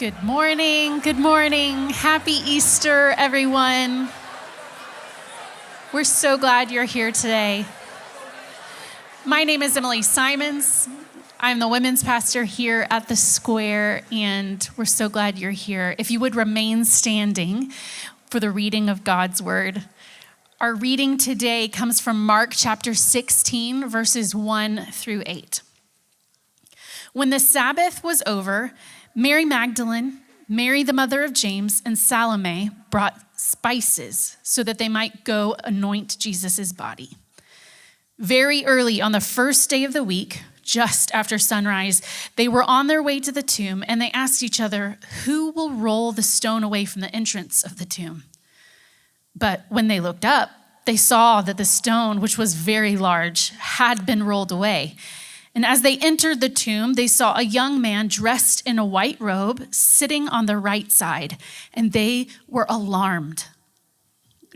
Good morning. Good morning. Happy Easter, everyone. We're so glad you're here today. My name is Emily Simons. I'm the women's pastor here at the Square, and we're so glad you're here. If you would remain standing for the reading of God's word. Our reading today comes from Mark chapter 16, verses 1 through 8. When the Sabbath was over, Mary Magdalene, Mary the mother of James, and Salome brought spices so that they might go anoint Jesus' body. Very early on the first day of the week, just after sunrise, they were on their way to the tomb, and they asked each other, "Who will roll the stone away from the entrance of the tomb?" But when they looked up, they saw that the stone, which was very large, had been rolled away. And as they entered the tomb, they saw a young man dressed in a white robe sitting on the right side, and they were alarmed.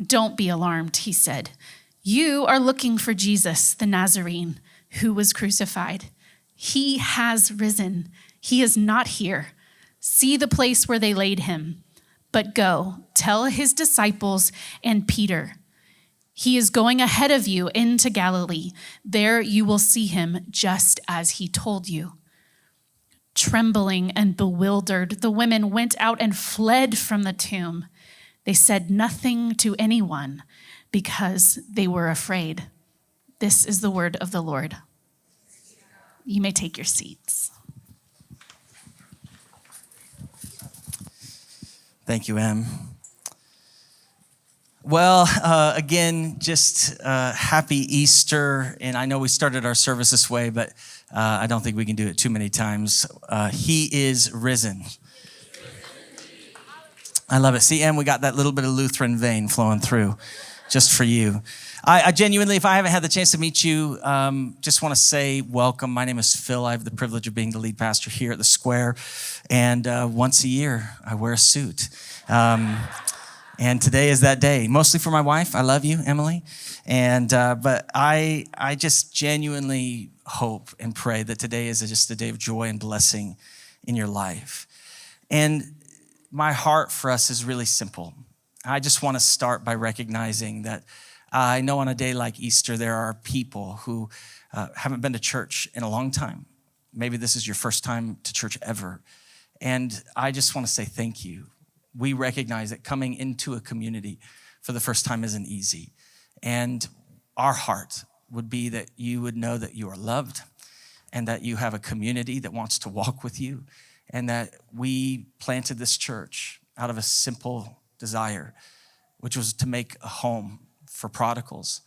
"Don't be alarmed," he said. "You are looking for Jesus, the Nazarene, who was crucified. He has risen. He is not here. See the place where they laid him. But go, tell his disciples and Peter, he is going ahead of you into Galilee. There you will see him just as he told you." Trembling and bewildered, the women went out and fled from the tomb. They said nothing to anyone because they were afraid. This is the word of the Lord. You may take your seats. Thank you, Em. Well, again, just happy Easter. And I know we started our service this way, but I don't think we can do it too many times. He is risen. I love it. See, Em, we got that little bit of Lutheran vein flowing through just for you. I genuinely, if I haven't had the chance to meet you, just want to say welcome. My name is Phil. I have the privilege of being the lead pastor here at the Square. And once a year, I wear a suit. And today is that day, mostly for my wife. I love you, Emily. And but I just genuinely hope and pray that today is just a day of joy and blessing in your life. And my heart for us is really simple. I just want to start by recognizing that I know on a day like Easter, there are people who haven't been to church in a long time. Maybe this is your first time to church ever. And I just want to say thank you. We recognize that coming into a community for the first time isn't easy. And our heart would be that you would know that you are loved and that you have a community that wants to walk with you, and that we planted this church out of a simple desire, which was to make a home for prodigals,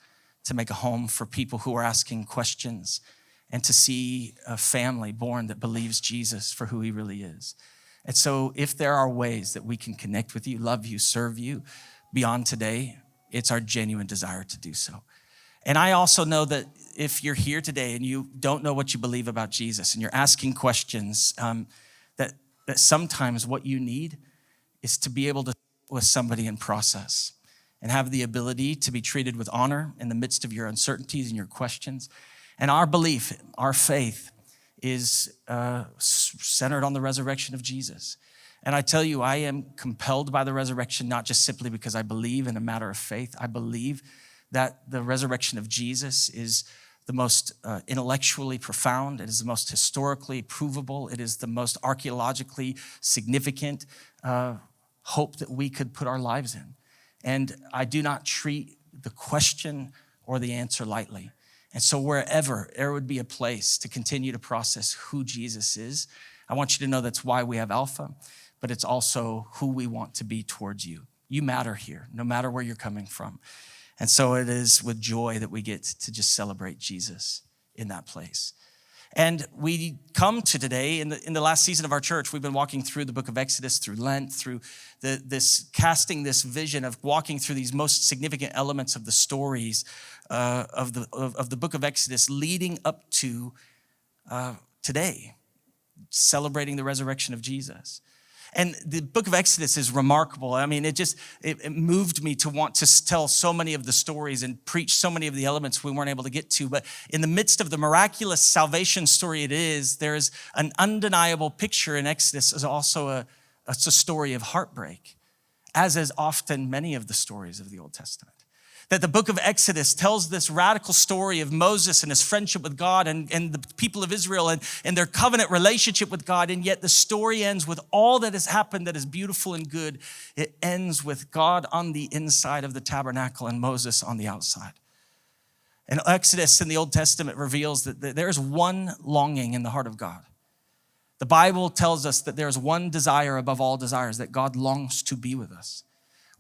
to make a home for people who are asking questions, and to see a family born that believes Jesus for who he really is. And so if there are ways that we can connect with you, love you, serve you beyond today, it's our genuine desire to do so. And I also know that if you're here today and you don't know what you believe about Jesus and you're asking questions, that sometimes what you need is to be able to sit with somebody in process and have the ability to be treated with honor in the midst of your uncertainties and your questions. And our belief, our faith is centered on the resurrection of Jesus. And I tell you, I am compelled by the resurrection, not just simply because I believe in a matter of faith. I believe that the resurrection of Jesus is the most intellectually profound. It is the most historically provable. It is the most archaeologically significant hope that we could put our lives in. And I do not treat the question or the answer lightly. And so wherever there would be a place to continue to process who Jesus is, I want you to know that's why we have Alpha, but it's also who we want to be towards you. You matter here, no matter where you're coming from. And so it is with joy that we get to just celebrate Jesus in that place. And we come to today, in the last season of our church, we've been walking through the book of Exodus, through Lent, through casting this vision of walking through these most significant elements of the stories of the book of Exodus, leading up to today, celebrating the resurrection of Jesus. And the book of Exodus is remarkable. I mean, it moved me to want to tell so many of the stories and preach so many of the elements we weren't able to get to. But in the midst of the miraculous salvation story there is an undeniable picture in Exodus. Is also it's a story of heartbreak, as is often many of the stories of the Old Testament. That the book of Exodus tells this radical story of Moses and his friendship with God and the people of Israel and their covenant relationship with God. And yet the story ends with all that has happened that is beautiful and good. It ends with God on the inside of the tabernacle and Moses on the outside. And Exodus in the Old Testament reveals that there's one longing in the heart of God. The Bible tells us that there's one desire above all desires, that God longs to be with us.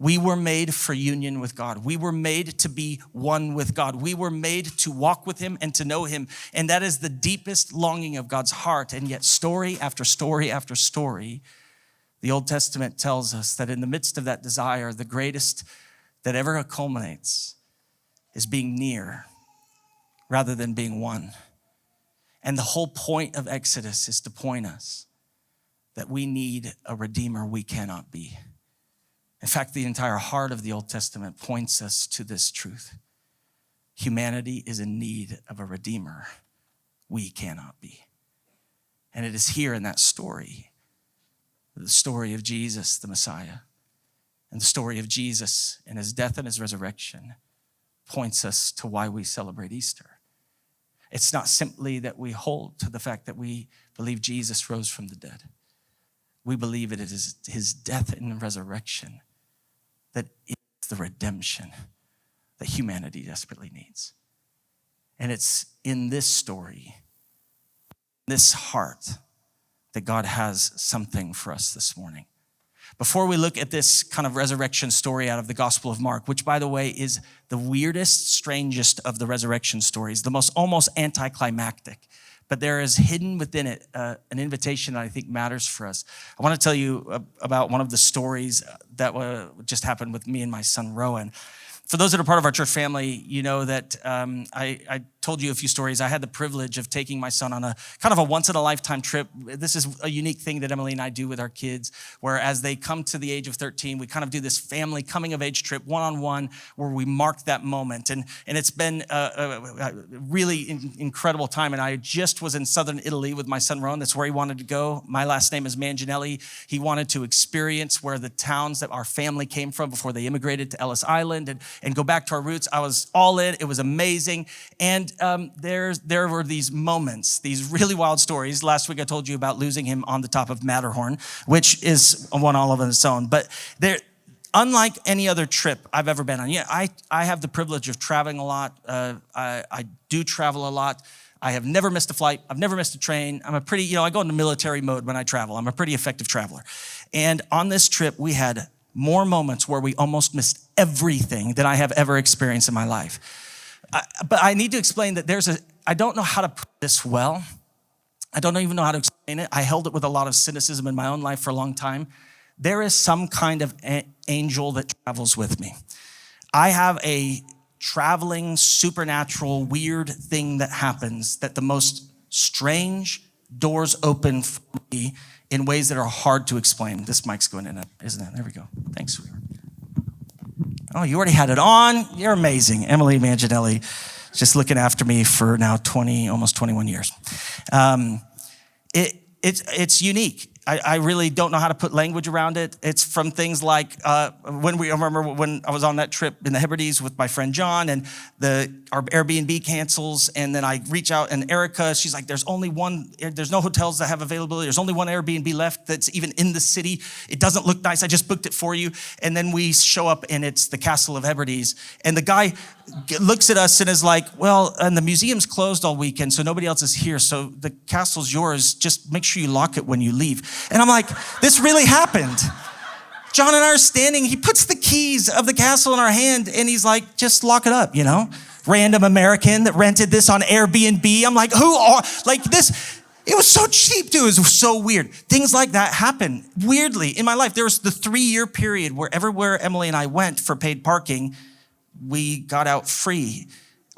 We were made for union with God. We were made to be one with God. We were made to walk with him and to know him. And that is the deepest longing of God's heart. And yet story after story after story, the Old Testament tells us that in the midst of that desire, the greatest that ever culminates is being near rather than being one. And the whole point of Exodus is to point us that we need a redeemer we cannot be. In fact, the entire heart of the Old Testament points us to this truth. Humanity is in need of a redeemer we cannot be. And it is here in that story, the story of Jesus, the Messiah, and the story of Jesus and his death and his resurrection points us to why we celebrate Easter. It's not simply that we hold to the fact that we believe Jesus rose from the dead. We believe it is his death and resurrection that is the redemption that humanity desperately needs. And it's in this story, this heart, that God has something for us this morning. Before we look at this kind of resurrection story out of the Gospel of Mark, which, by the way, is the weirdest, strangest of the resurrection stories, the most almost anticlimactic, but there is hidden within it an invitation that I think matters for us. I want to tell you about one of the stories that just happened with me and my son, Rowan. For those that are part of our church family, you know that I told you a few stories. I had the privilege of taking my son on a kind of a once-in-a-lifetime trip. This is a unique thing that Emily and I do with our kids, where as they come to the age of 13, we kind of do this family coming-of-age trip, one-on-one, where we mark that moment. And it's been a really incredible time. And I just was in southern Italy with my son, Rowan. That's where he wanted to go. My last name is Manginelli. He wanted to experience where the towns that our family came from before they immigrated to Ellis Island and go back to our roots. I was all in. It was amazing. And there were these moments, these really wild stories. Last week I told you about losing him on the top of Matterhorn, which is one all of its own. But unlike any other trip I've ever been on, I have the privilege of traveling a lot. I do travel a lot. I have never missed a flight. I've never missed a train. I'm a pretty, I go into military mode when I travel. I'm a pretty effective traveler. And on this trip, we had more moments where we almost missed everything that I have ever experienced in my life. But I need to explain that I don't know how to put this well. I don't even know how to explain it. I held it with a lot of cynicism in my own life for a long time. There is some kind of angel that travels with me. I have a traveling, supernatural, weird thing that happens, that the most strange doors open for me in ways that are hard to explain. This mic's going in, isn't it? There we go. Thanks, sweetheart. Oh, you already had it on? You're amazing. Emily Manginelli, just looking after me for now almost 21 years. It's unique. I really don't know how to put language around it. It's from things like I remember when I was on that trip in the Hebrides with my friend John, and our Airbnb cancels, and then I reach out, and Erica, she's like, there's no hotels that have availability. There's only one Airbnb left that's even in the city. It doesn't look nice. I just booked it for you. And then we show up, and it's the Castle of Hebrides. And the guy looks at us and is like, well, and the museum's closed all weekend, so nobody else is here. So the castle's yours. Just make sure you lock it when you leave. And I'm like, this really happened. John and I are standing. He puts the keys of the castle in our hand, and he's like, just lock it up, Random American that rented this on Airbnb. I'm like, this? It was so cheap, too. It was so weird. Things like that happen weirdly in my life. There was the 3-year period where everywhere Emily and I went for paid parking, we got out free.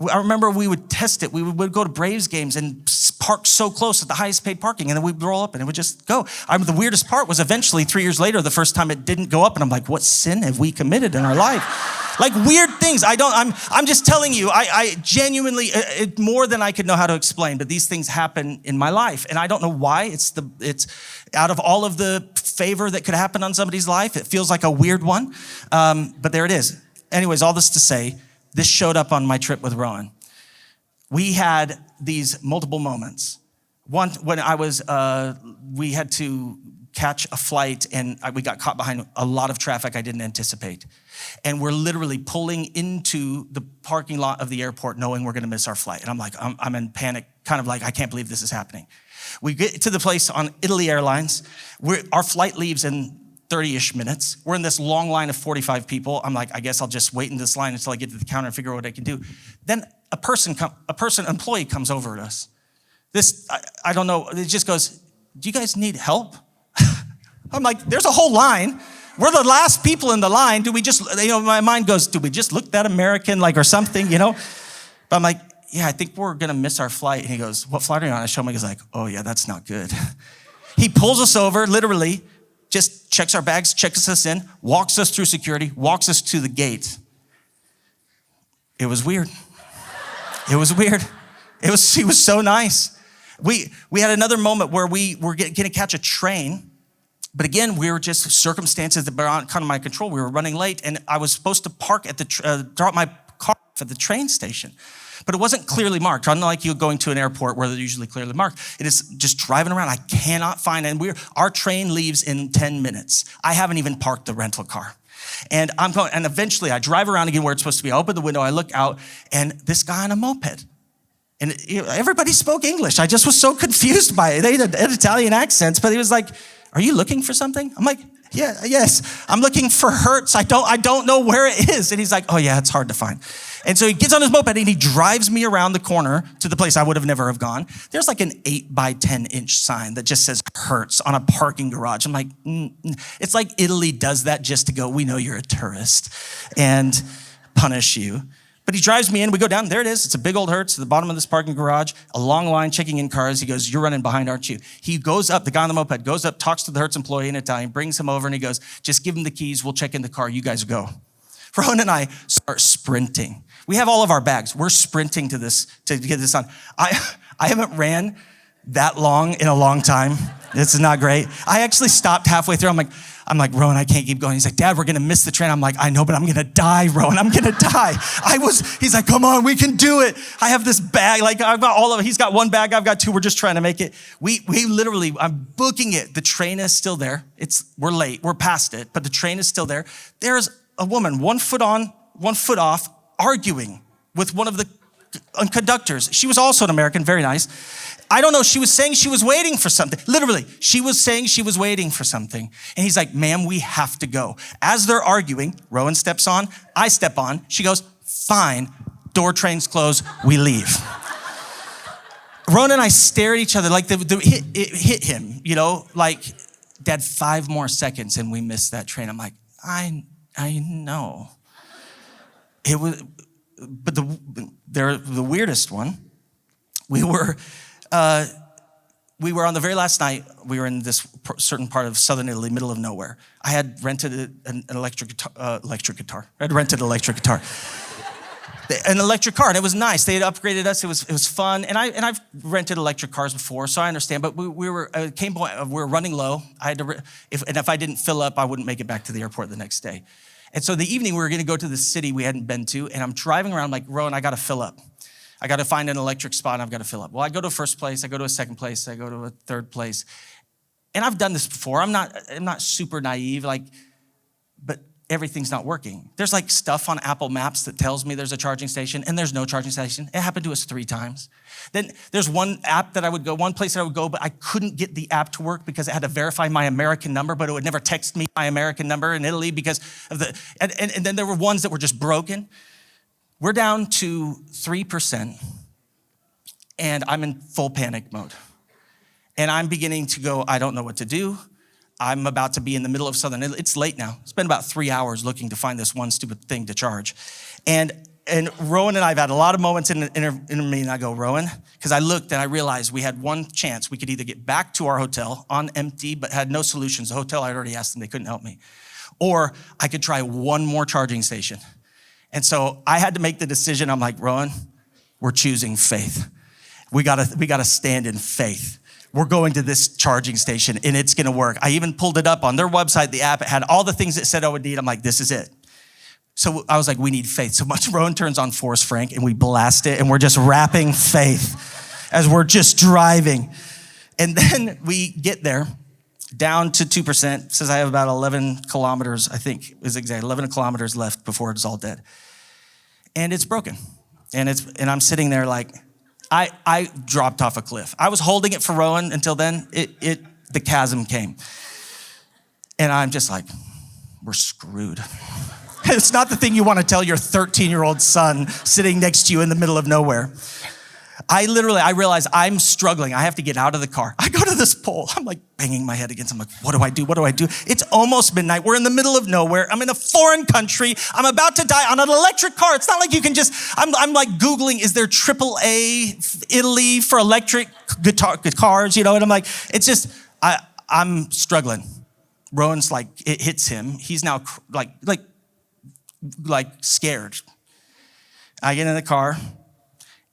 I remember we would test it. We would go to Braves games and park so close at the highest paid parking, and then we'd roll up and it would just go. The weirdest part was eventually 3 years later, the first time it didn't go up, and I'm like, what sin have we committed in our life? Like weird things. things. I'm just telling you, I genuinely, more than I could know how to explain, but these things happen in my life. And I don't know why. It's out of all of the favor that could happen on somebody's life, it feels like a weird one. But there it is. Anyways, all this to say, this showed up on my trip with Rowan. We had these multiple moments. One, when we had to catch a flight and we got caught behind a lot of traffic I didn't anticipate. And we're literally pulling into the parking lot of the airport knowing we're gonna miss our flight. And I'm like, I'm in panic, kind of like, I can't believe this is happening. We get to the place on Italy Airlines. Our flight leaves in 30-ish minutes. We're in this long line of 45 people. I'm like, I guess I'll just wait in this line until I get to the counter and figure out what I can do. Then employee comes over at us. I don't know, it just goes, do you guys need help? I'm like, there's a whole line. We're the last people in the line. Do we just, my mind goes, do we just look that American or something, But I'm like, yeah, I think we're gonna miss our flight. And he goes, what flight are you on? I show him, he's like, oh yeah, that's not good. He pulls us over, literally, just checks our bags, checks us in, walks us through security, walks us to the gate. It was weird. It was weird. He was so nice. We had another moment where we were going to catch a train, but again, we were just circumstances that were out kind of my control. We were running late, and I was supposed to park at drop my car off at the train station, but it wasn't clearly marked. Unlike you going to an airport where they're usually clearly marked, it is just driving around. I cannot find it. Our train leaves in 10 minutes. I haven't even parked the rental car. And and eventually I drive around again where it's supposed to be. I open the window, I look out, and this guy on a moped. And everybody spoke English. I just was so confused by it. They had Italian accents, but he was like, are you looking for something? I'm like, yes. I'm looking for Hertz. I don't know where it is. And he's like, oh yeah, it's hard to find. And so he gets on his moped and he drives me around the corner to the place I would have never have gone. There's like an 8 by 10 inch sign that just says Hertz on a parking garage. I'm like, It's like Italy does that just to go, we know you're a tourist, and punish you. But he drives me in, we go down, there it is. It's a big old Hertz at the bottom of this parking garage, a long line checking in cars. He goes, you're running behind, aren't you? He goes up, the guy on the moped goes up, talks to the Hertz employee in Italian, brings him over and he goes, just give him the keys, we'll check in the car, you guys go. Rowan and I start sprinting. We have all of our bags. We're sprinting to get this on. I haven't ran that long in a long time. This is not great. I actually stopped halfway through. I'm like, Rowan, I can't keep going. He's like, Dad, we're gonna miss the train. I'm like, I know, but I'm gonna die, Rowan. I'm gonna die. He's like, come on, we can do it. I have this bag, I've got all of it. He's got one bag, I've got two. We're just trying to make it. We literally, I'm booking it. The train is still there. We're late, we're past it, but the train is still there. There's a woman, 1 foot on, 1 foot off, arguing with one of the conductors. She was also an American, very nice. I don't know, she was saying she was waiting for something. Literally, she was saying she was waiting for something. And he's like, ma'am, we have to go. As they're arguing, Rowan steps on, I step on. She goes, fine, door trains close, we leave. Rowan and I stare at each other like it hit him, Dad, 5 more seconds and we missed that train. I'm like, I know. It was, but the weirdest one, we were on the very last night, we were in this certain part of southern Italy, middle of nowhere. I had rented an electric guitar. I had rented an electric guitar. An electric car, and it was nice. They had upgraded us. It was fun, and I've rented electric cars before, so I understand. But we were running low. If I didn't fill up, I wouldn't make it back to the airport the next day. And so the evening we were going to go to the city we hadn't been to, and I'm driving around like, Rowan, I got to fill up. I got to find an electric spot, and I've got to fill up. Well, I go to a first place, I go to a second place, I go to a third place, and I've done this before. I'm not super naive, but everything's not working. There's stuff on Apple Maps that tells me there's a charging station, and there's no charging station. It happened to us 3 times. Then there's one place that I would go, but I couldn't get the app to work because it had to verify my American number, but it would never text me my American number in Italy because of and then there were ones that were just broken. We're down to 3%, and I'm in full panic mode. And I'm beginning to go, I don't know what to do. I'm about to be in the middle of southern Italy. It's late now. It's been about 3 hours looking to find this one stupid thing to charge. And Rowan and I have had a lot of moments in me, and I go, Rowan, because I looked and I realized we had one chance. We could either get back to our hotel on empty, but had no solutions. The hotel, I'd already asked them, they couldn't help me. Or I could try one more charging station. And so I had to make the decision. I'm like, Rowan, we're choosing faith. We gotta stand in faith. We're going to this charging station and it's gonna work. I even pulled it up on their website, the app. It had all the things it said I would need. I'm like, this is it. So I was like, we need faith. So much Rowan turns on Forrest Frank and we blast it and we're just rapping faith as we're just driving. And then we get there down to 2%. It says I have about 11 kilometers, I think is exact, 11 kilometers left before it's all dead. And it's broken. And I'm sitting there like, I dropped off a cliff. I was holding it for Rowan until then, the chasm came. And I'm just like, we're screwed. It's not the thing you want to tell your 13-year-old son sitting next to you in the middle of nowhere. I realize I'm struggling. I have to get out of the car. I go to this pole. I'm like banging my head against it. I'm like, what do I do? What do I do? It's almost midnight. We're in the middle of nowhere. I'm in a foreign country. I'm about to die on an electric car. It's not like you can just, I'm like Googling, is there AAA Italy for electric guitars? You know, and I'm like, it's just, I'm struggling. Rowan's like, it hits him. He's now like scared. I get in the car.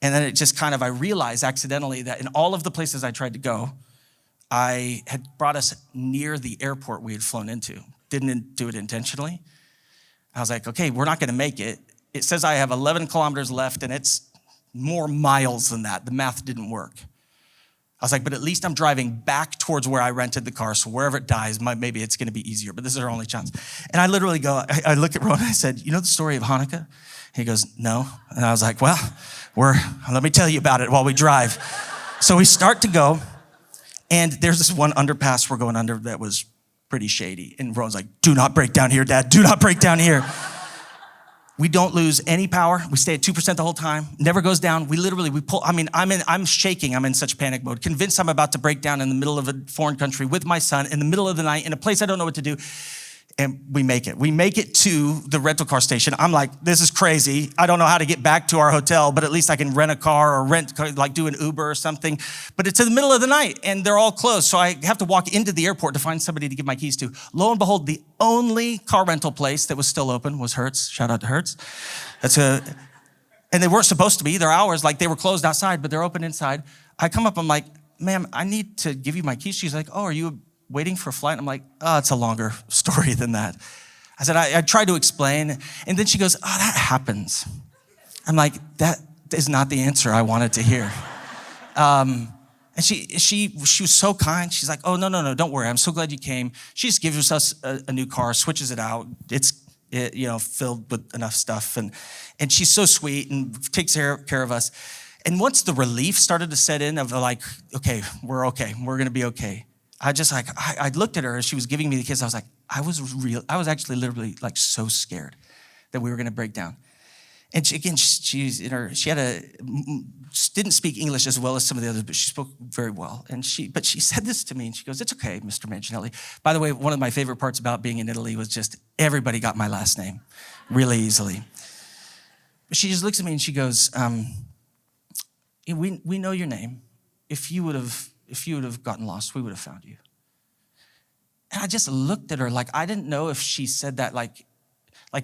And then it just kind of, I realized accidentally that in all of the places I tried to go, I had brought us near the airport we had flown into. Didn't do it intentionally. I was like, okay, we're not gonna make it. It says I have 11 kilometers left and it's more miles than that. The math didn't work. I was like, but at least I'm driving back towards where I rented the car, so wherever it dies, maybe it's gonna be easier, but this is our only chance. And I literally go, I looked at Rowan and I said, you know the story of Hanukkah? He goes, no. And I was like, well, let me tell you about it while we drive. So we start to go, and there's this one underpass we're going under that was pretty shady. And Rowan's like, do not break down here, Dad. Do not break down here. We don't lose any power. We stay at 2% the whole time. Never goes down. We pull. I mean, I'm shaking. I'm in such panic mode, convinced I'm about to break down in the middle of a foreign country with my son in the middle of the night in a place I don't know what to do. And we make it. We make it to the rental car station. I'm like, this is crazy. I don't know how to get back to our hotel, but at least I can rent a car or do an Uber or something. But it's in the middle of the night and they're all closed. So I have to walk into the airport to find somebody to give my keys to. Lo and behold, the only car rental place that was still open was Hertz. Shout out to Hertz. And they weren't supposed to be. Their hours, like they were closed outside, but they're open inside. I come up, I'm like, ma'am, I need to give you my keys. She's like, oh, are you waiting for a flight? I'm like, oh, it's a longer story than that. I said, I tried to explain. And then she goes, oh, that happens. I'm like, that is not the answer I wanted to hear. And she was so kind. She's like, oh, no, don't worry. I'm so glad you came. She just gives us a new car, switches it out. It's filled with enough stuff. And she's so sweet and takes care of us. And once the relief started to set in of like, okay, we're gonna be okay. I looked at her as she was giving me the kiss. I was like, I was actually literally like so scared that we were gonna break down. And she didn't speak English as well as some of the others, but she spoke very well. But she said this to me and she goes, it's okay, Mr. Manginelli. By the way, one of my favorite parts about being in Italy was just everybody got my last name really easily. But she just looks at me and she goes, we know your name. If you would have gotten lost, we would have found you. And I just looked at her like I didn't know if she said that like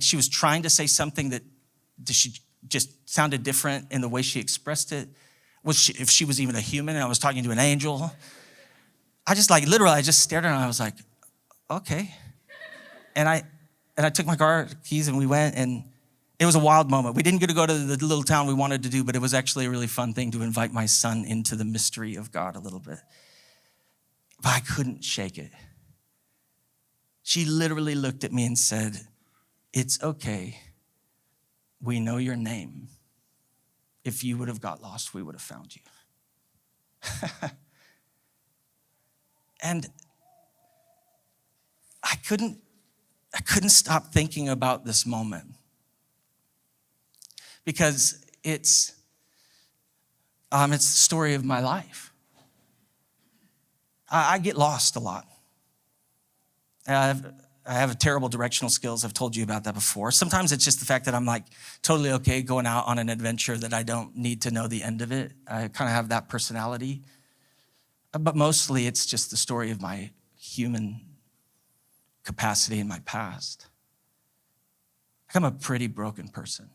she was trying to say something that she just sounded different in the way she expressed it. If she was even a human and I was talking to an angel. I just I just stared at her and I was like, okay. And I took my car keys and we went, and it was a wild moment. We didn't get to go to the little town we wanted to do, but it was actually a really fun thing to invite my son into the mystery of God a little bit. But I couldn't shake it. She literally looked at me and said, it's okay. We know your name. If you would have got lost, we would have found you. And I couldn't stop thinking about this moment because it's the story of my life. I get lost a lot. I have terrible directional skills. I've told you about that before. Sometimes it's just the fact that I'm like totally okay going out on an adventure that I don't need to know the end of it. I kind of have that personality. But mostly it's just the story of my human capacity in my past. I'm a pretty broken person.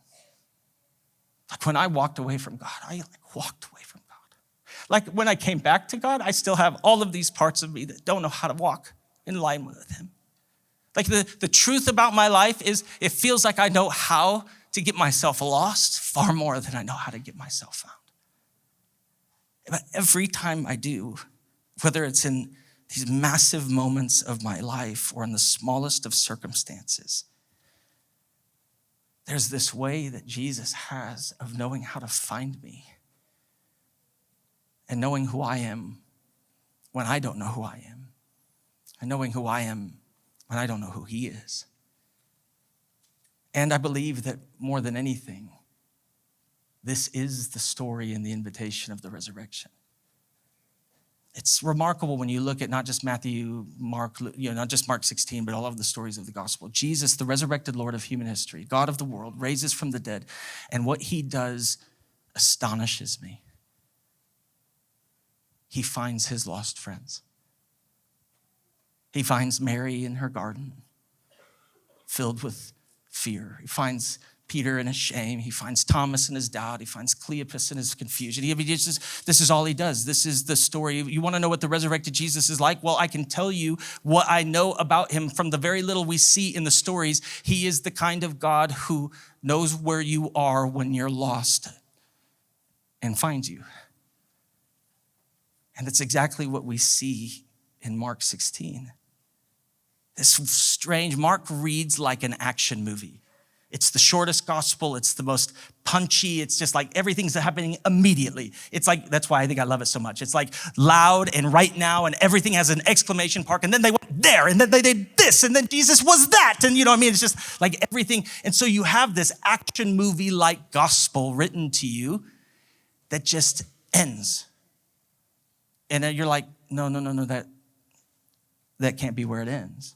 Like when I walked away from God, I walked away from God. Like when I came back to God, I still have all of these parts of me that don't know how to walk in line with him. Like the truth about my life is it feels like I know how to get myself lost far more than I know how to get myself found. But every time I do, whether it's in these massive moments of my life or in the smallest of circumstances, there's this way that Jesus has of knowing how to find me and knowing who I am when I don't know who I am and knowing who I am when I don't know who he is. And I believe that more than anything, this is the story and the invitation of the resurrection. It's remarkable when you look at not just Matthew, Mark, not just Mark 16, but all of the stories of the gospel. Jesus, the resurrected Lord of human history, God of the world, raises from the dead, and what he does astonishes me. He finds his lost friends. He finds Mary in her garden, filled with fear. He finds Peter in his shame. He finds Thomas in his doubt. He finds Cleopas in his confusion. This is all he does. This is the story. You want to know what the resurrected Jesus is like? Well, I can tell you what I know about him from the very little we see in the stories. He is the kind of God who knows where you are when you're lost and finds you. And that's exactly what we see in Mark 16. This strange, Mark reads like an action movie. It's the shortest gospel. It's the most punchy. It's just like everything's happening immediately. It's like, that's why I think I love it so much. It's like loud and right now, and everything has an exclamation mark. And then they went there, and then they did this, and then Jesus was that. And you know what I mean? It's just like everything. And so you have this action movie-like gospel written to you that just ends. And then you're like, no, that can't be where it ends.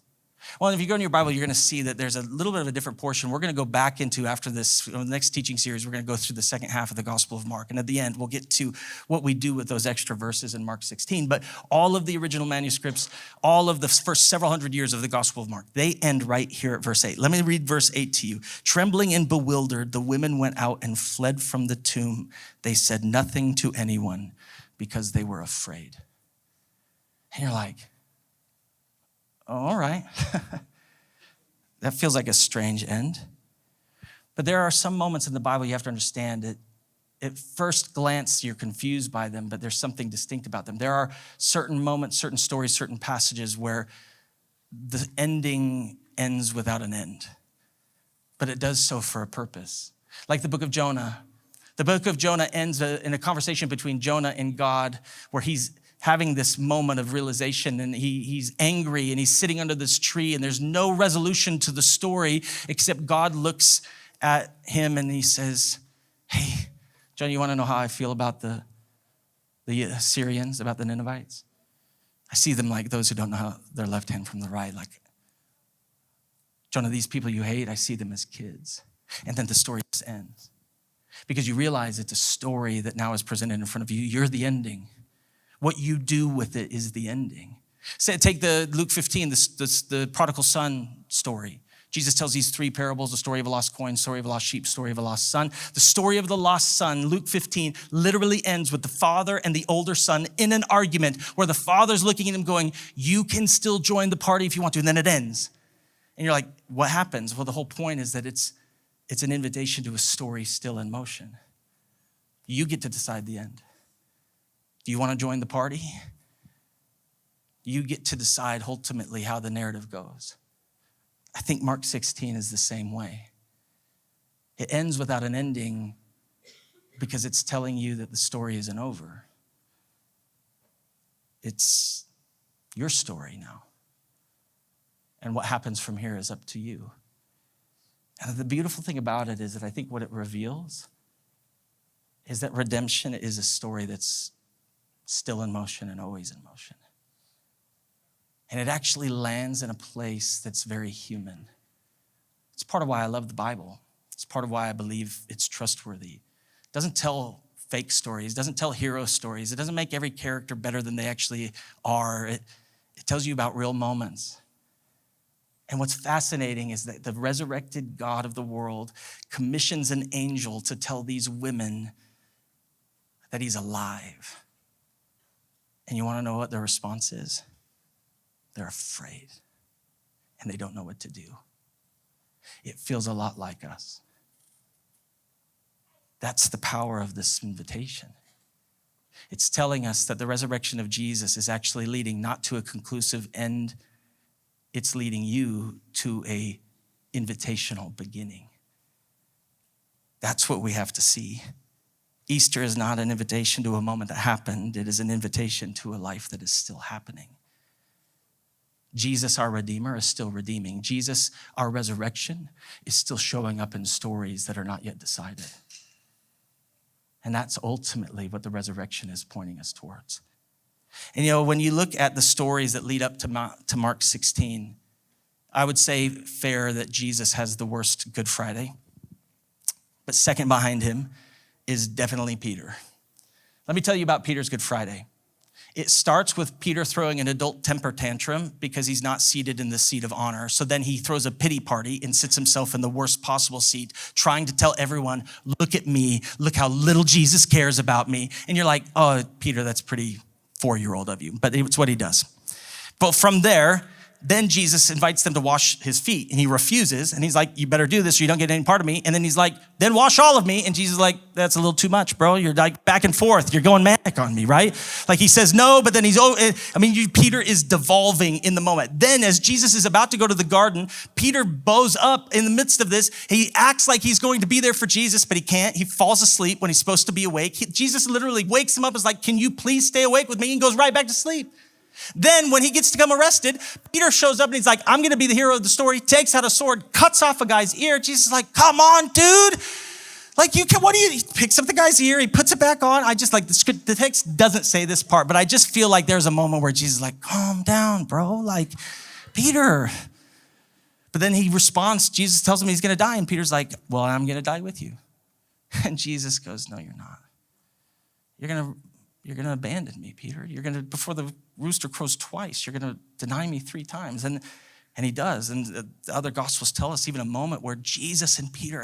Well, if you go in your Bible, you're going to see that there's a little bit of a different portion. We're going to go back into, after this, the next teaching series, we're going to go through the second half of the Gospel of Mark. And at the end, we'll get to what we do with those extra verses in Mark 16. But all of the original manuscripts, all of the first several hundred years of the Gospel of Mark, they end right here at verse 8. Let me read verse 8 to you. Trembling and bewildered, the women went out and fled from the tomb. They said nothing to anyone because they were afraid. And you're like, oh, all right. That feels like a strange end. But there are some moments in the Bible you have to understand that at first glance you're confused by them, but there's something distinct about them. There are certain moments, certain stories, certain passages where the ending ends without an end. But it does so for a purpose. Like the book of Jonah. The book of Jonah ends in a conversation between Jonah and God where he's having this moment of realization, and he's angry, and he's sitting under this tree, and there's no resolution to the story except God looks at him and he says, hey, Jonah, you want to know how I feel about the Assyrians, about the Ninevites? I see them like those who don't know how their left hand from the right. Like, Jonah, these people you hate, I see them as kids. And then the story just ends. Because you realize it's a story that now is presented in front of you. You're the ending. What you do with it is the ending. Take the Luke 15, the prodigal son story. Jesus tells these three parables: the story of a lost coin, story of a lost sheep, story of a lost son. The story of the lost son, Luke 15, literally ends with the father and the older son in an argument where the father's looking at him going, you can still join the party if you want to, and then it ends. And you're like, what happens? Well, the whole point is that it's an invitation to a story still in motion. You get to decide the end. Do you want to join the party? You get to decide ultimately how the narrative goes. I think Mark 16 is the same way. It ends without an ending because it's telling you that the story isn't over. It's your story now. And what happens from here is up to you. And the beautiful thing about it is that I think what it reveals is that redemption is a story that's still in motion and always in motion. And it actually lands in a place that's very human. It's part of why I love the Bible. It's part of why I believe it's trustworthy. It doesn't tell fake stories. It doesn't tell hero stories. It doesn't make every character better than they actually are. It tells you about real moments. And what's fascinating is that the resurrected God of the world commissions an angel to tell these women that he's alive. And you want to know what their response is? They're afraid, and they don't know what to do. It feels a lot like us. That's the power of this invitation. It's telling us that the resurrection of Jesus is actually leading not to a conclusive end, it's leading you to a invitational beginning. That's what we have to see. Easter is not an invitation to a moment that happened. It is an invitation to a life that is still happening. Jesus, our Redeemer, is still redeeming. Jesus, our resurrection, is still showing up in stories that are not yet decided. And that's ultimately what the resurrection is pointing us towards. And when you look at the stories that lead up to Mark 16, I would say fair that Jesus has the worst Good Friday. But second behind him is definitely Peter. Let me tell you about Peter's Good Friday. It starts with Peter throwing an adult temper tantrum because he's not seated in the seat of honor. So then he throws a pity party and sits himself in the worst possible seat, trying to tell everyone, look at me, look how little Jesus cares about me. And you're like, oh, Peter, that's pretty 4-year-old of you. But it's what he does. But from there, then Jesus invites them to wash his feet, and he refuses. And he's like, you better do this or you don't get any part of me. And then he's like, then wash all of me. And Jesus is like, that's a little too much, bro. You're like back and forth. You're going manic on me, right? Like he says no, but then Peter is devolving in the moment. Then as Jesus is about to go to the garden, Peter bows up in the midst of this. He acts like he's going to be there for Jesus, but he can't. He falls asleep when he's supposed to be awake. Jesus literally wakes him up, is like, can you please stay awake with me? And goes right back to sleep. Then when he gets to come arrested, Peter shows up and he's like, I'm going to be the hero of the story, takes out a sword, cuts off a guy's ear. Jesus is like, come on, dude. Like, he picks up the guy's ear, he puts it back on. The text doesn't say this part, but I just feel like there's a moment where Jesus is like, calm down, bro. Like, Peter. But then he responds, Jesus tells him he's going to die. And Peter's like, well, I'm going to die with you. And Jesus goes, no, you're not. You're going to abandon me, Peter. Before the rooster crows twice, you're going to deny me 3 times. And he does. And the other gospels tell us even a moment where Jesus and Peter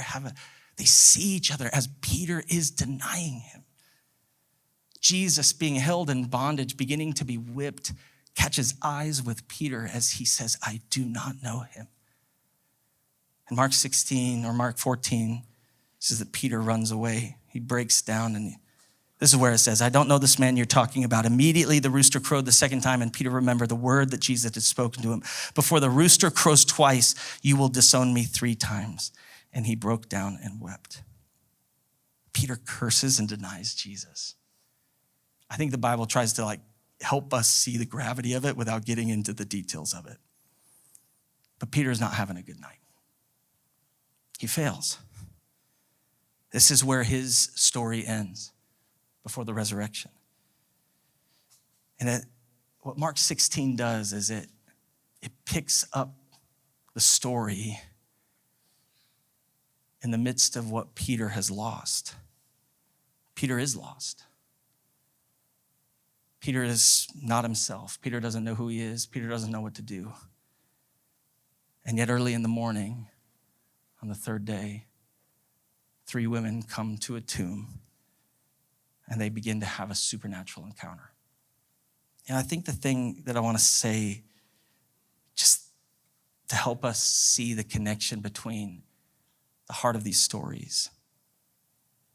they see each other as Peter is denying him. Jesus, being held in bondage, beginning to be whipped, catches eyes with Peter as he says, I do not know him. And Mark 16 or Mark 14 says that Peter runs away. He breaks down, and this is where it says, I don't know this man you're talking about. Immediately the rooster crowed the second time, and Peter remembered the word that Jesus had spoken to him. Before the rooster crows twice, you will disown me 3 times. And he broke down and wept. Peter curses and denies Jesus. I think the Bible tries to help us see the gravity of it without getting into the details of it. But Peter's not having a good night. He fails. This is where his story ends before the resurrection. And what Mark 16 does is it picks up the story in the midst of what Peter has lost. Peter is lost. Peter is not himself. Peter doesn't know who he is. Peter doesn't know what to do. And yet early in the morning, on the 3rd day, 3 women come to a tomb and they begin to have a supernatural encounter. And I think the thing that I want to say, just to help us see the connection between the heart of these stories,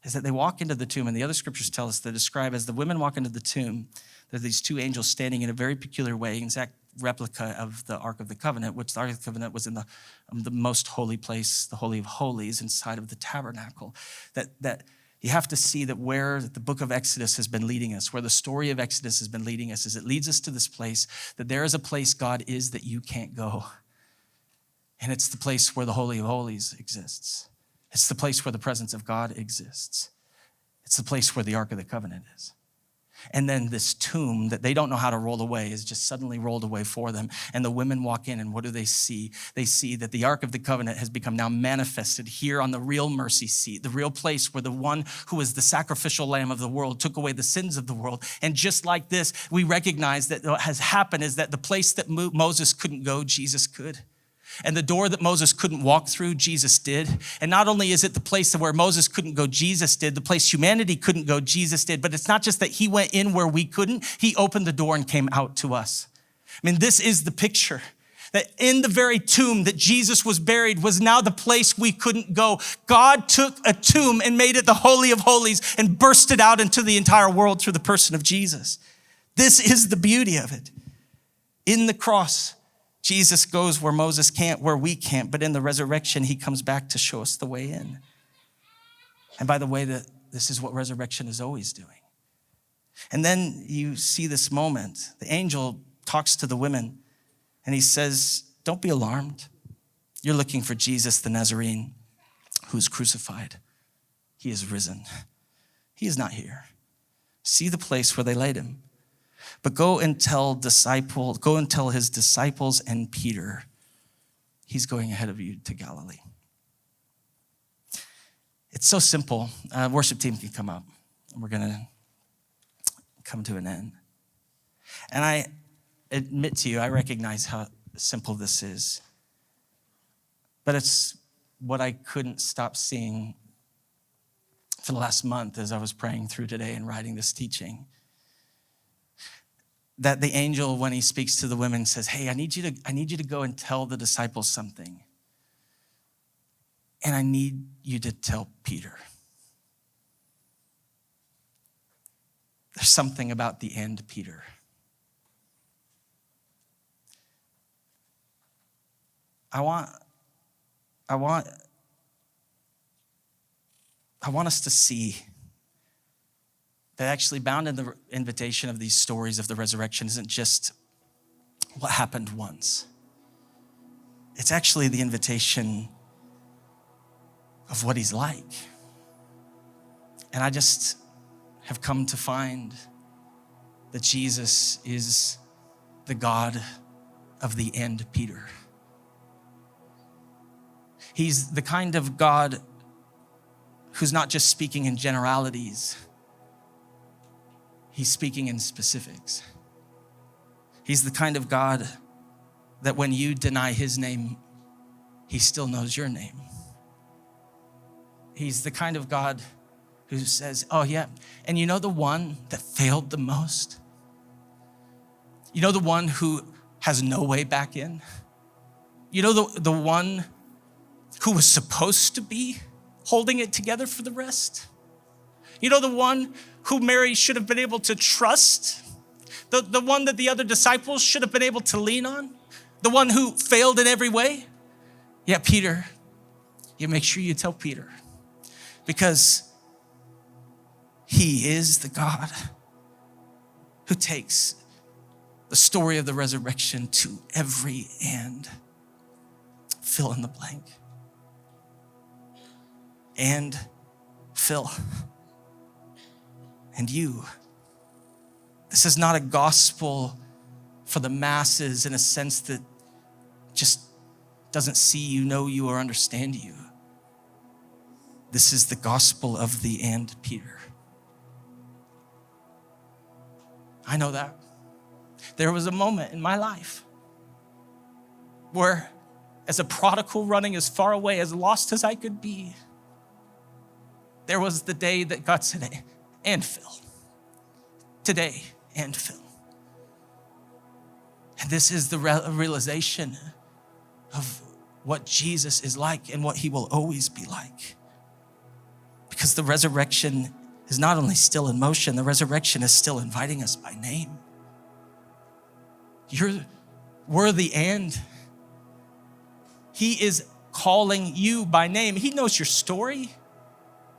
is that they walk into the tomb, and the other scriptures tell us, they describe as the women walk into the tomb, there are these 2 angels standing in a very peculiar way, exact replica of the Ark of the Covenant, which the Ark of the Covenant was in the most holy place, the Holy of Holies, inside of the tabernacle. That you have to see that where the book of Exodus has been leading us, where the story of Exodus has been leading us, is it leads us to this place, that there is a place God is that you can't go. And it's the place where the Holy of Holies exists. It's the place where the presence of God exists. It's the place where the Ark of the Covenant is. And then this tomb that they don't know how to roll away is just suddenly rolled away for them. And the women walk in, and what do they see? They see that the Ark of the Covenant has become now manifested here on the real mercy seat, the real place where the one who is the sacrificial lamb of the world took away the sins of the world. And just like this, we recognize that what has happened is that the place that Moses couldn't go, Jesus could. And the door that Moses couldn't walk through, Jesus did. And not only is it the place where Moses couldn't go, Jesus did. The place humanity couldn't go, Jesus did. But it's not just that he went in where we couldn't. He opened the door and came out to us. I mean, this is the picture. That in the very tomb that Jesus was buried was now the place we couldn't go. God took a tomb and made it the Holy of Holies and burst it out into the entire world through the person of Jesus. This is the beauty of it. In the cross, Jesus goes where Moses can't, where we can't, but in the resurrection, he comes back to show us the way in. And by the way, this is what resurrection is always doing. And then you see this moment. The angel talks to the women and he says, don't be alarmed. You're looking for Jesus, the Nazarene, who's crucified. He is risen. He is not here. See the place where they laid him. But go and tell his disciples and Peter, he's going ahead of you to Galilee. It's so simple. Worship team can come up. We're going to come to an end. And I admit to you, I recognize how simple this is. But it's what I couldn't stop seeing for the last month as I was praying through today and writing this teaching. That the angel, when he speaks to the women, says, hey, I need you to go and tell the disciples something. And I need you to tell Peter. There's something about the end, Peter. I want us to see that actually bound in the invitation of these stories of the resurrection isn't just what happened once. It's actually the invitation of what he's like. And I just have come to find that Jesus is the God of the end, Peter. He's the kind of God who's not just speaking in generalities. He's speaking in specifics. He's the kind of God that when you deny his name, he still knows your name. He's the kind of God who says, oh yeah, and you know the one that failed the most? You know the one who has no way back in? You know the one who was supposed to be holding it together for the rest? You know the one who Mary should have been able to trust? The one that the other disciples should have been able to lean on? The one who failed in every way? Yeah, Peter, you make sure you tell Peter. Because he is the God who takes the story of the resurrection to every end. Fill in the blank. And Phil. And you. This is not a gospel for the masses in a sense that just doesn't see you, know you, or understand you. This is the gospel of the and Peter. I know that. There was a moment in my life where, as a prodigal running as far away, as lost as I could be, there was the day that God said, and Phil. Today, and Phil. And this is the realization of what Jesus is like and what he will always be like. Because the resurrection is not only still in motion, the resurrection is still inviting us by name. You're worthy, and he is calling you by name. He knows your story.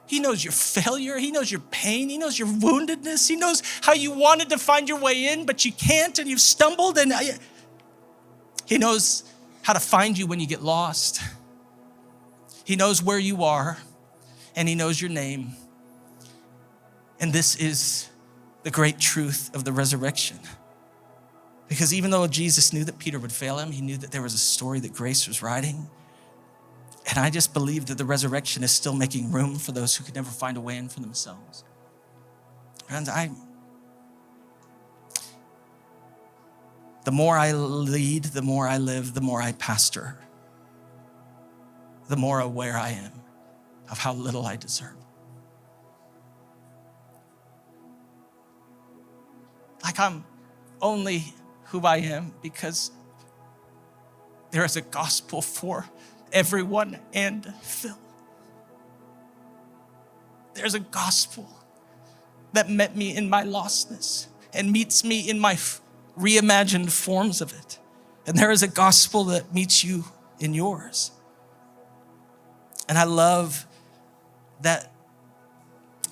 He knows your failure. He knows your pain. He knows your woundedness. He knows how you wanted to find your way in, but you can't, and you've stumbled. And he knows how to find you when you get lost. He knows where you are, and he knows your name. And this is the great truth of the resurrection. Because even though Jesus knew that Peter would fail him, he knew that there was a story that grace was writing. And I just believe that the resurrection is still making room for those who could never find a way in for themselves. Friends, the more I lead, the more I live, the more I pastor, the more aware I am of how little I deserve. Like I'm only who I am because there is a gospel for everyone and Phil. There's a gospel that met me in my lostness and meets me in my reimagined forms of it. And there is a gospel that meets you in yours. And I love that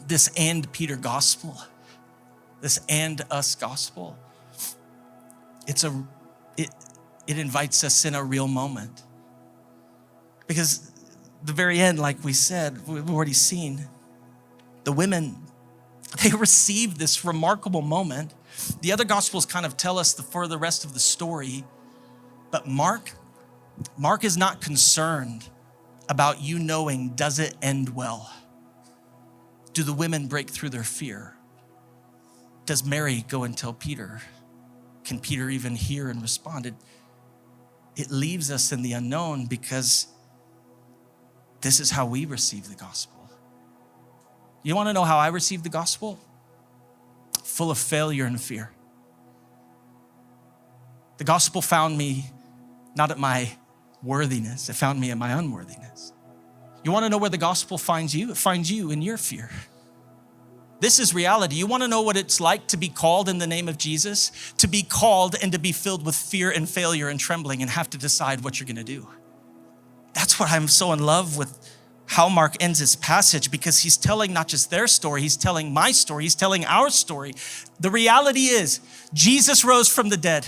this and Peter gospel, this and us gospel, it invites us in a real moment. Because the very end, like we said, we've already seen, the women, they received this remarkable moment. The other gospels kind of tell us the rest of the story, but Mark is not concerned about you knowing, does it end well? Do the women break through their fear? Does Mary go and tell Peter? Can Peter even hear and respond? It leaves us in the unknown because this is how we receive the gospel. You want to know how I received the gospel? Full of failure and fear. The gospel found me not at my worthiness, it found me in my unworthiness. You want to know where the gospel finds you? It finds you in your fear. This is reality. You want to know what it's like to be called in the name of Jesus? To be called and to be filled with fear and failure and trembling and have to decide what you're going to do. That's what I'm so in love with how Mark ends his passage, because he's telling not just their story, he's telling my story, he's telling our story. The reality is Jesus rose from the dead.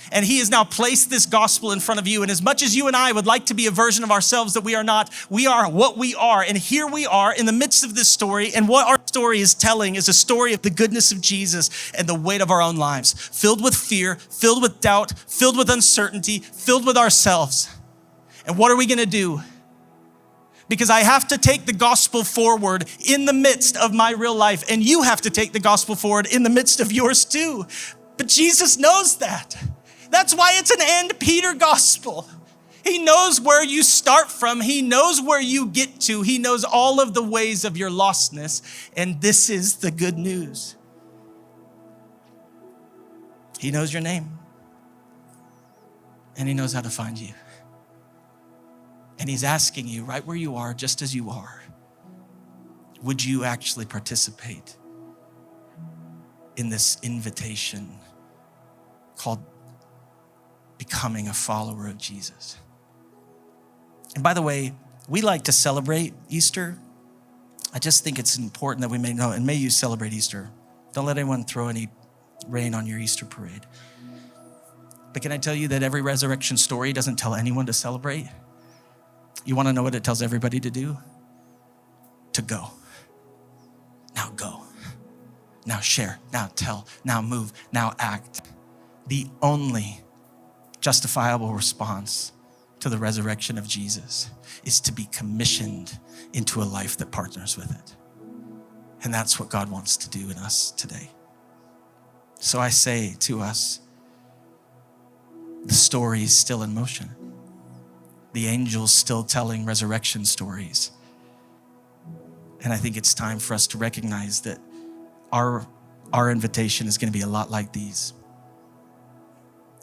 And he has now placed this gospel in front of you. And as much as you and I would like to be a version of ourselves that we are not, we are what we are. And here we are in the midst of this story. And what our story is telling is a story of the goodness of Jesus and the weight of our own lives, filled with fear, filled with doubt, filled with uncertainty, filled with ourselves. And what are we going to do? Because I have to take the gospel forward in the midst of my real life. And you have to take the gospel forward in the midst of yours too. But Jesus knows that. That's why it's an and Peter gospel. He knows where you start from. He knows where you get to. He knows all of the ways of your lostness. And this is the good news. He knows your name. And he knows how to find you. And he's asking you right where you are, just as you are, would you actually participate in this invitation called becoming a follower of Jesus? And by the way, we like to celebrate Easter. I just think it's important that we may know, and may you celebrate Easter. Don't let anyone throw any rain on your Easter parade. But can I tell you that every resurrection story doesn't tell anyone to celebrate? You want to know what it tells everybody to do? To go. Now go. Now share. Now tell. Now move. Now act. The only justifiable response to the resurrection of Jesus is to be commissioned into a life that partners with it. And that's what God wants to do in us today. So I say to us, the story is still in motion. The angels still telling resurrection stories. And I think it's time for us to recognize that our invitation is going to be a lot like these.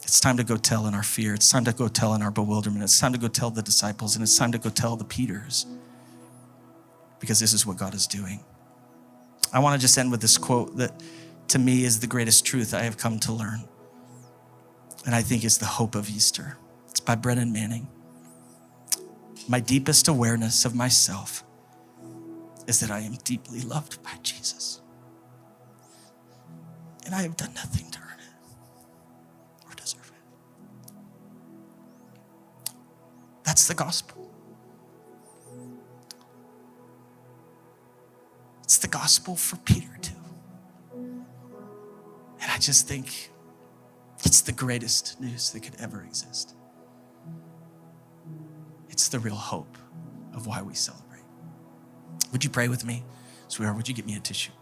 It's time to go tell in our fear. It's time to go tell in our bewilderment. It's time to go tell the disciples, and it's time to go tell the Peters, because this is what God is doing. I want to just end with this quote that to me is the greatest truth I have come to learn. And I think is the hope of Easter. It's by Brennan Manning. My deepest awareness of myself is that I am deeply loved by Jesus. And I have done nothing to earn it or deserve it. That's the gospel. It's the gospel for Peter too. And I just think it's the greatest news that could ever exist. It's the real hope of why we celebrate. Would you pray with me? Sweetheart, would you get me a tissue?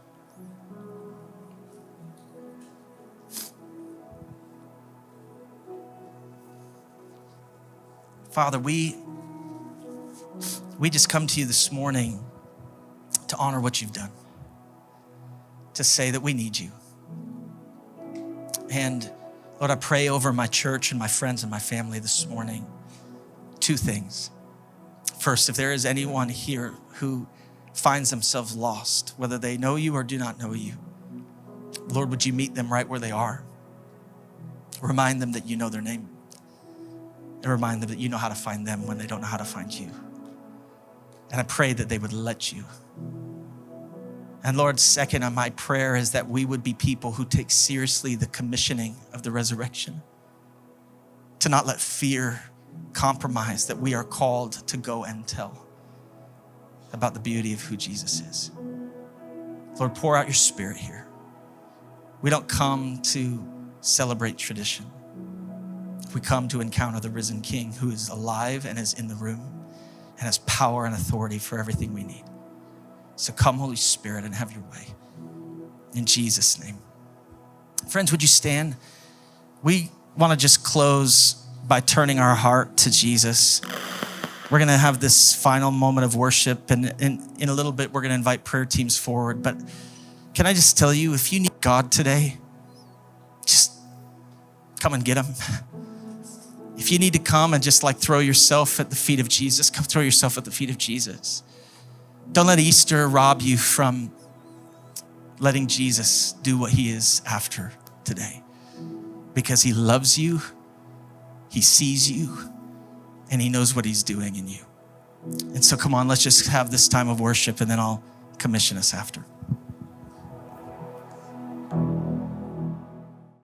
Father, we We just come to you this morning to honor what you've done, to say that we need you. And Lord, I pray over my church and my friends and my family this morning, two things. First, if there is anyone here who finds themselves lost, whether they know you or do not know you, Lord, would you meet them right where they are? Remind them that you know their name. And remind them that you know how to find them when they don't know how to find you. And I pray that they would let you. And Lord, second on my prayer is that we would be people who take seriously the commissioning of the resurrection, to not let fear compromise that we are called to go and tell about the beauty of who Jesus is. Lord, pour out your Spirit here. We don't come to celebrate tradition. We come to encounter the risen King who is alive and is in the room and has power and authority for everything we need. So come, Holy Spirit, and have your way. In Jesus' name. Friends, would you stand? We want to just close by turning our heart to Jesus. We're going to have this final moment of worship, and in a little bit, we're going to invite prayer teams forward. But can I just tell you, if you need God today, just come and get him. If you need to come and just throw yourself at the feet of Jesus, come throw yourself at the feet of Jesus. Don't let Easter rob you from letting Jesus do what he is after today, because he loves you, he sees you, and he knows what he's doing in you. And so come on, let's just have this time of worship, and then I'll commission us after.